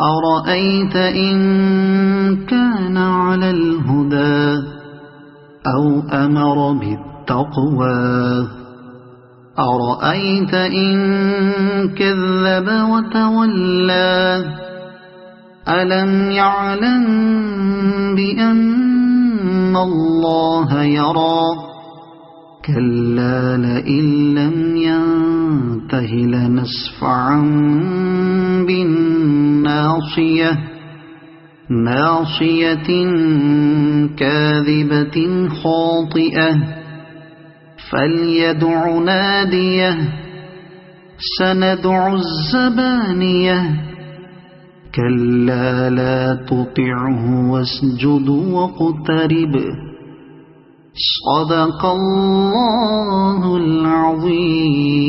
أرأيت إن كان على الهدى أو أمر بالتقوى أرأيت إن كذب وتولى ألم يعلم بأن الله يرى كلا لئن لم ينته لنسفعا بالناصية ناصية كاذبة خاطئة فليدع ناديه سندع الزبانية كلا لا تطعه واسجد واقترب صدق الله العظيم.